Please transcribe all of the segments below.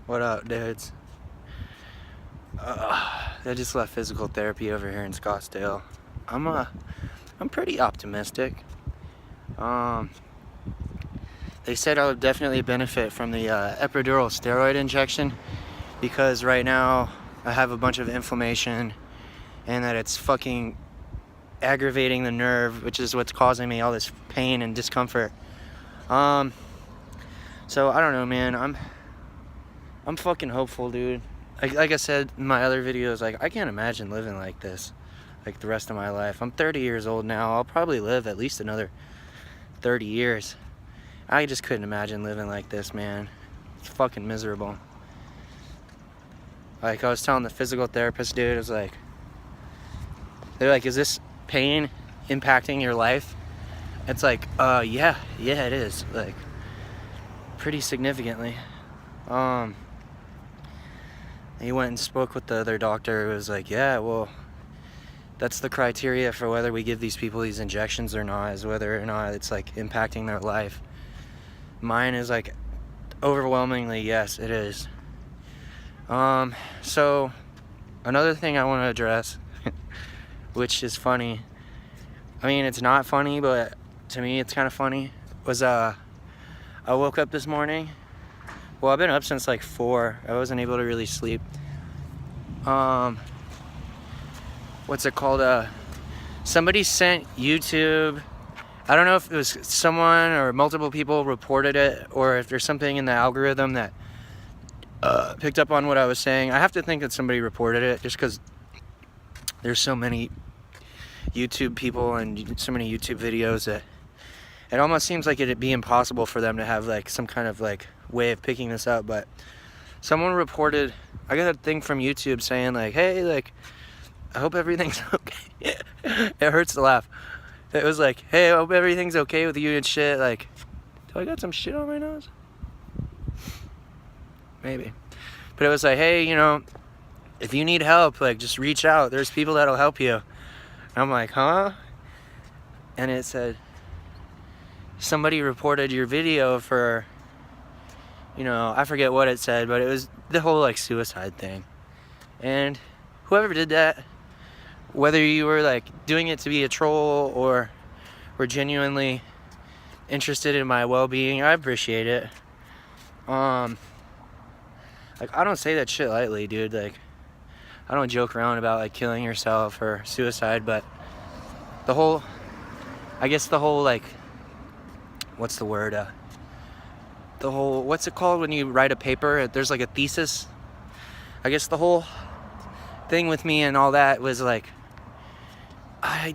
What up, dudes? I just left physical therapy over here in Scottsdale. I'm pretty optimistic. They said I would definitely benefit from the epidural steroid injection because right now I have a bunch of inflammation and that it's fucking aggravating the nerve, which is what's causing me all this pain and discomfort. So I don't know, man. I'm fucking hopeful, dude. Like I said in my other videos, like I can't imagine living like this, like the rest of my life. I'm 30 years old now. I'll probably live at least another 30 years. I just couldn't imagine living like this, man. It's fucking miserable. Like I was telling the physical therapist, dude, it was like, they're like, is this pain impacting your life? It's like, yeah, it is. Like, pretty significantly. He went and spoke with the other doctor who was like, yeah, well, that's the criteria for whether we give these people these injections or not, is whether or not it's like impacting their life. Mine is like overwhelmingly yes, it is. So another thing I want to address, which is funny, I mean it's not funny, but to me it's kind of funny, was I woke up this morning. Well, I've been up since like 4. I wasn't able to really sleep. What's it called? Somebody sent YouTube. I don't know if it was someone or multiple people reported it, or if there's something in the algorithm that picked up on what I was saying. I have to think that somebody reported it, just because there's so many YouTube people and so many YouTube videos that it almost seems like it'd be impossible for them to have like some kind of like way of picking this up. But someone reported, I got a thing from YouTube saying like, hey, like, I hope everything's okay. It hurts to laugh. It was like, hey, I hope everything's okay with you and shit. Like, do I got some shit on my nose? Maybe. But it was like, hey, you know, if you need help, like, just reach out. There's people that'll help you. And I'm like, huh? And it said, somebody reported your video for, you know, I forget what it said, but it was the whole like suicide thing. And whoever did that, whether you were like doing it to be a troll or were genuinely interested in my well-being, I appreciate it. Like, I don't say that shit lightly, dude. Like, I don't joke around about like killing yourself or suicide, but the whole like, what's the word? The whole, what's it called when you write a paper? There's like a thesis. I guess the whole thing with me and all that was like, I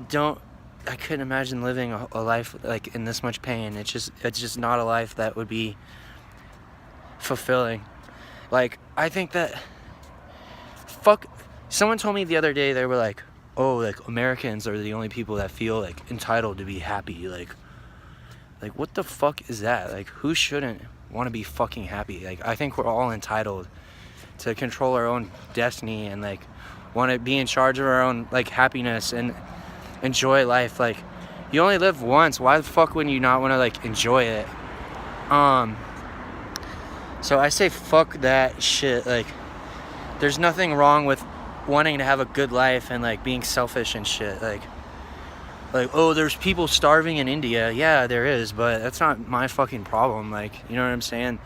couldn't imagine living a life like in this much pain. It's just not a life that would be fulfilling. Like, I think that, someone told me the other day, they were like, oh, like Americans are the only people that feel like entitled to be happy. Like what the fuck is that? Like, who shouldn't want to be fucking happy? Like, I think we're all entitled to control our own destiny and like want to be in charge of our own like happiness and enjoy life. Like, you only live once. Why the fuck would you not want to like enjoy it? So I say fuck that shit. Like, there's nothing wrong with wanting to have a good life and like being selfish and shit. Like, oh, there's people starving in India. Yeah, there is, but that's not my fucking problem. Like, you know what I'm saying?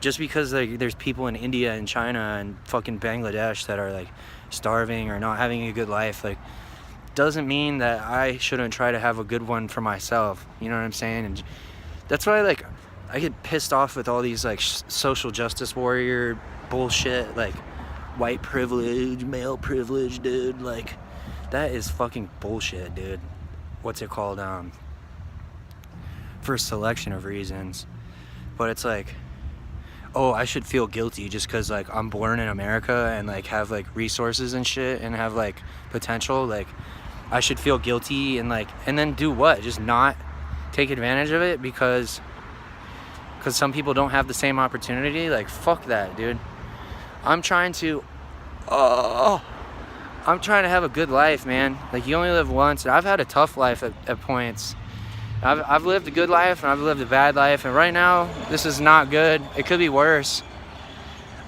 Just because like there's people in India and China and fucking Bangladesh that are like starving or not having a good life, like, doesn't mean that I shouldn't try to have a good one for myself. You know what I'm saying? And that's why like I get pissed off with all these like social justice warrior bullshit, like white privilege, male privilege, dude. Like, that is fucking bullshit, dude. What's it called? For a selection of reasons. But it's like, oh, I should feel guilty just because like I'm born in America and like have like resources and shit and have like potential. Like, I should feel guilty and like, and then do what? Just not take advantage of it because some people don't have the same opportunity? Like, fuck that, dude. I'm trying to have a good life, man. Like, you only live once. I've had a tough life at points. I've lived a good life and I've lived a bad life, and right now this is not good. It could be worse.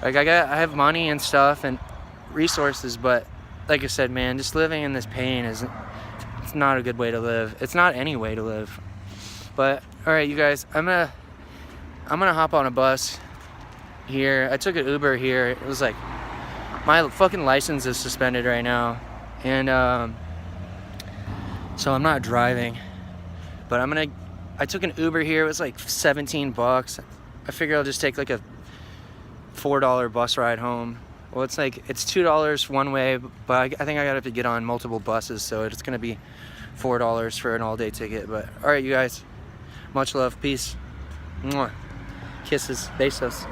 Like I have money and stuff and resources, but like I said, man, just living in this pain it's not a good way to live. It's not any way to live. But all right, you guys, I'm gonna hop on a bus here. I took an Uber here. It was like, my fucking license is suspended right now, and so I'm not driving. But I took an Uber here. It was like $17. I figure I'll just take like a $4 bus ride home. Well, it's $2 one way, but I think I gotta have to get on multiple buses, so it's gonna be $4 for an all-day ticket. But all right, you guys, much love, peace, mwah. Kisses, besos.